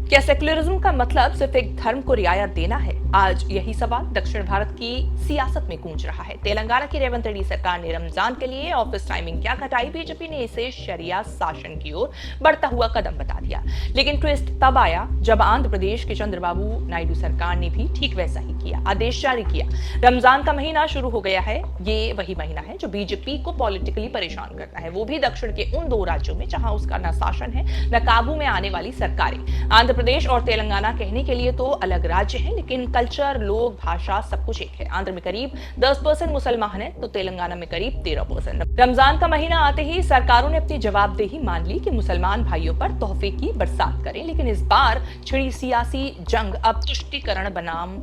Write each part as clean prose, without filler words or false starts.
क्या सेक्युलरिज्म का मतलब सिर्फ एक धर्म को रियायत देना है? आज यही सवाल दक्षिण भारत की सियासत में गूंज रहा है। तेलंगाना की रेवंत रेड्डी सरकार ने रमजान के लिए ऑफिस टाइमिंग क्या घटाई, बीजेपी ने इसे शरिया शासन की ओर बढ़ता हुआ कदम बता दिया। लेकिन ट्विस्ट तब आया जब आंध्र प्रदेश के चंद्रबाबू नायडू सरकार ने भी ठीक वैसा ही किया, आदेश जारी किया। रमजान का महीना शुरू हो गया है। ये वही महीना है जो बीजेपी को पॉलिटिकली परेशान करता है, वो भी दक्षिण के उन दो राज्यों में जहां उसका न शासन है न काबू में आने वाली सरकारें। आंध्र प्रदेश और तेलंगाना कहने के लिए तो अलग राज्य हैं, लेकिन कल्चर, लोग, भाषा सब कुछ एक है। आंध्र में करीब 10% मुसलमान हैं तो तेलंगाना में करीब 13%। रमजान का महीना आते ही सरकारों ने अपनी जवाबदेही मान ली कि मुसलमान भाइयों पर तोहफे की बरसात करें, लेकिन इस बार छिड़ी सियासी जंग अब तुष्टीकरण बनाम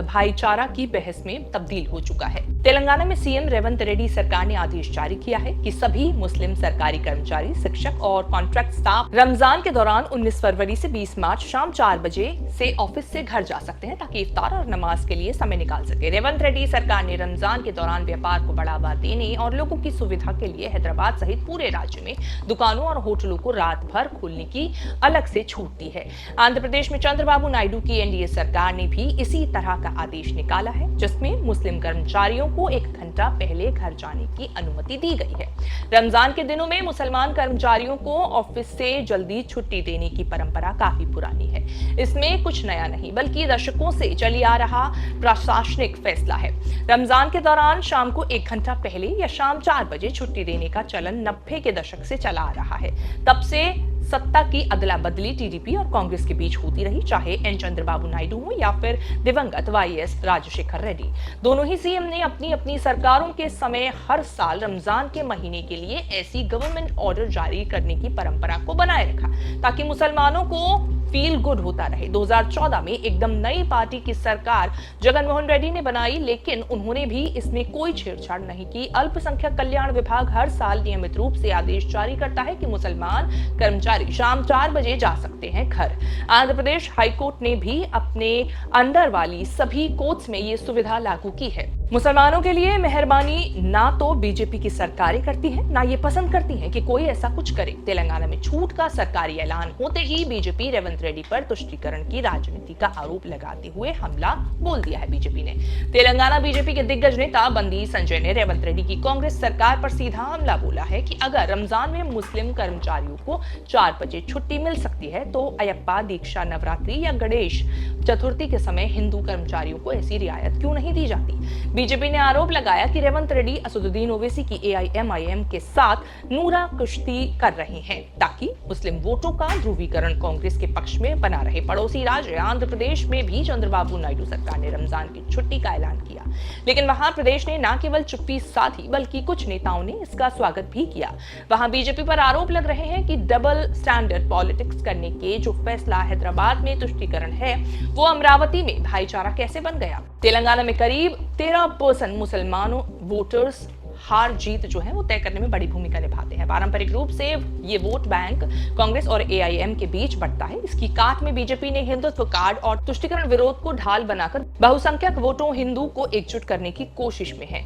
भाईचारा की बहस में तब्दील हो चुका है। तेलंगाना में सीएम रेवंत रेड्डी सरकार ने आदेश जारी किया है कि सभी मुस्लिम सरकारी कर्मचारी, शिक्षक और कॉन्ट्रैक्ट स्टाफ रमजान के दौरान 19 फरवरी से 20 मार्च शाम 4 बजे से ऑफिस से घर जा सकते हैं ताकि इफ्तार और नमाज के लिए समय निकाल सके। रेवंत रेड्डी सरकार ने रमजान के दौरान व्यापार को बढ़ावा देने और लोगों की सुविधा के लिए हैदराबाद सहित पूरे राज्य में दुकानों और होटलों को रात भर खोलने की अलग से छूट दी है। आंध्र प्रदेश में चंद्रबाबू नायडू की एनडीए सरकार ने भी इसी तरह का आदेश निकाला है, जिसमें मुस्लिम कर्मचारियों को 1 घंटा पहले घर जाने की अनुमति दी गई है। रमजान के दिनों में मुसलमान कर्मचारियों को ऑफिस से जल्दी छुट्टी देने की परंपरा काफी पुरानी है। इसमें कुछ नया नहीं बल्कि दशकों से चली आ रहा प्रशासनिक फैसला है। रमजान के दौरान शाम को 1 घंटा पहले या शाम 4 बजे छुट्टी देने का चलन 90 के दशक से चला आ रहा है। तब से सत्ता की अदला बदली टीडीपी और कांग्रेस के बीच होती रही, चाहे एन चंद्रबाबू नायडू हो या फिर दिवंगत वाईएस राजशेखर रेड्डी। दोनों ही सीएम ने अपनी अपनी सरकारों के समय हर साल रमजान के महीने के लिए ऐसी गवर्नमेंट ऑर्डर जारी करने की परंपरा को बनाए रखा ताकि मुसलमानों को फील गुड होता रहे। 2014 में एकदम नई पार्टी की सरकार जगनमोहन रेड्डी ने बनाई, लेकिन उन्होंने भी इसमें कोई छेड़छाड़ नहीं की। अल्पसंख्यक कल्याण विभाग हर साल नियमित रूप से आदेश जारी करता है कि मुसलमान कर्मचारी शाम 4 बजे जा सकते हैं घर। आंध्र प्रदेश हाईकोर्ट ने भी अपने अंडर वाली सभी कोर्ट्स में ये सुविधा लागू की है। मुसलमानों के लिए मेहरबानी ना तो बीजेपी की सरकारें करती हैं, ना ये पसंद करती हैं कि कोई ऐसा कुछ करे। तेलंगाना में छूट का सरकारी ऐलान होते ही बीजेपी रेवंत रेड्डी पर तुष्टीकरण की राजनीति का आरोप लगाते हुए हमला बोल दिया है। बीजेपी ने तेलंगाना बीजेपी के दिग्गज नेता बंदी संजय ने रेवंत रेड्डी की कांग्रेस सरकार पर सीधा हमला बोला है कि अगर रमजान में मुस्लिम कर्मचारियों को 4 बजे छुट्टी मिल सकती है तो अयप्पा दीक्षा नवरात्रि या गणेश चतुर्थी के समय हिंदू कर्मचारियों को ऐसी रियायत क्यों नहीं दी जाती। बीजेपी ने आरोप लगाया कि रेवंत रेड्डी असदुद्दीन ओवैसी की एआईएमआईएम के साथ नूरा कुश्ती कर रहे हैं ताकि मुस्लिम वोटों का ध्रुवीकरण कांग्रेस के पक्ष में बना रहे। पड़ोसी राज्य आंध्र प्रदेश में भी चंद्रबाबू नायडू सरकार ने रमजान की छुट्टी का ऐलान किया, लेकिन वहां प्रदेश ने न केवल चुप्पी साधी बल्कि कुछ नेताओं ने इसका स्वागत भी किया। वहां बीजेपी पर आरोप लग रहे हैं कि डबल स्टैंडर्ड पॉलिटिक्स करने के जो फैसला हैदराबाद में तुष्टीकरण है वो अमरावती में भाईचारा कैसे बन गया। तेलंगाना में करीब 13% मुसलमानों वोटर्स हार जीत जो है वो तय करने में बड़ी भूमिका निभाते हैं। पारंपरिक रूप से ये वोट बैंक कांग्रेस और एआईएम के बीच बढ़ता है। इसकी काट में बीजेपी ने हिंदुत्व कार्ड और तुष्टीकरण विरोध को ढाल बनाकर बहुसंख्यक वोटों हिंदू को एकजुट करने की कोशिश में है।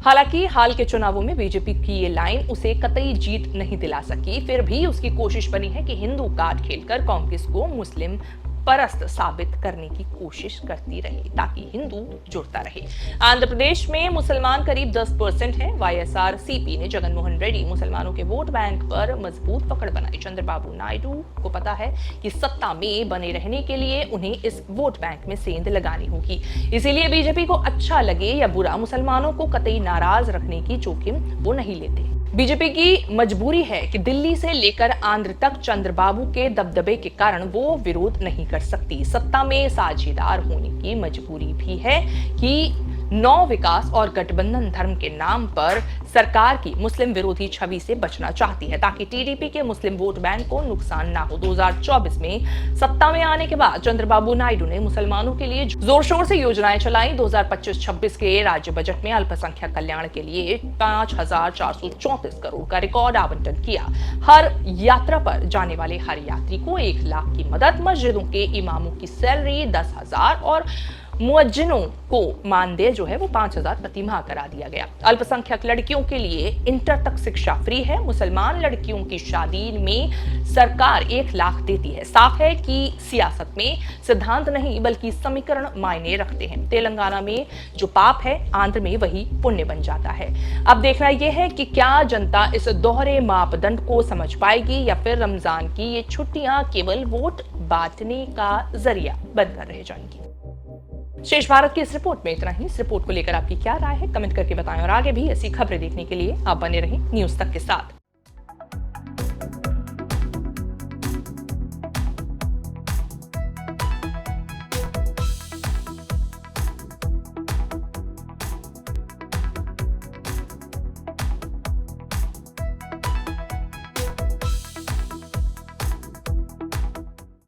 हालांकि हाल के चुनावों में बीजेपी की ये लाइन उसे कतई जीत नहीं दिला सकी, फिर भी उसकी कोशिश बनी है कि हिंदू कार्ड खेलकर कांग्रेस को मुस्लिम परस्त साबित करने की कोशिश करती रहे ताकि हिंदू जुड़ता रहे। आंध्र प्रदेश में मुसलमान करीब 10% है। वाईएसआरसीपी ने जगनमोहन रेड्डी मुसलमानों के वोट बैंक पर मजबूत पकड़ बनाई। चंद्रबाबू नायडू को पता है कि सत्ता में बने रहने के लिए उन्हें इस वोट बैंक में सेंध लगानी होगी, इसीलिए बीजेपी को अच्छा लगे या बुरा मुसलमानों को कतई नाराज रखने की जोखिम वो नहीं लेते। बीजेपी की मजबूरी है कि दिल्ली से लेकर आंध्र तक चंद्रबाबू के दबदबे के कारण वो विरोध नहीं कर सकती। सत्ता में साझेदार होने की मजबूरी भी है कि नौ विकास और गठबंधन धर्म के नाम पर सरकार की मुस्लिम विरोधी छवि से बचना चाहती है ताकि टीडीपी के मुस्लिम वोट बैंक को नुकसान ना हो। 2024 में सत्ता में आने के बाद चंद्रबाबू नायडू ने मुसलमानों के लिए जोर शोर से योजनाएं चलाई। 2025-26 के राज्य बजट में अल्पसंख्यक कल्याण के लिए 5,434 करोड़ का रिकॉर्ड आवंटन किया। हर यात्रा पर जाने वाले हर यात्री को 1 लाख की मदद, मस्जिदों के इमामों की सैलरी 10,000 और मुअज्जिनों को मानदेय जो है वो 5,000 प्रति माह करा दिया गया। अल्पसंख्यक लड़कियों के लिए इंटर तक शिक्षा फ्री है। मुसलमान लड़कियों की शादी में सरकार 1 लाख देती है। साफ है कि सियासत में सिद्धांत नहीं बल्कि समीकरण मायने रखते हैं। तेलंगाना में जो पाप है आंध्र में वही पुण्य बन जाता है। अब देखना यह है कि क्या जनता इस दोहरे मापदंड को समझ पाएगी या फिर रमजान की ये छुट्टियां केवल वोट बांटने का जरिया बनकर रह जाएंगी। शेष भारत की इस रिपोर्ट में इतना ही। इस रिपोर्ट को लेकर आपकी क्या राय है कमेंट करके बताएं और आगे भी ऐसी खबरें देखने के लिए आप बने रहें न्यूज तक के साथ।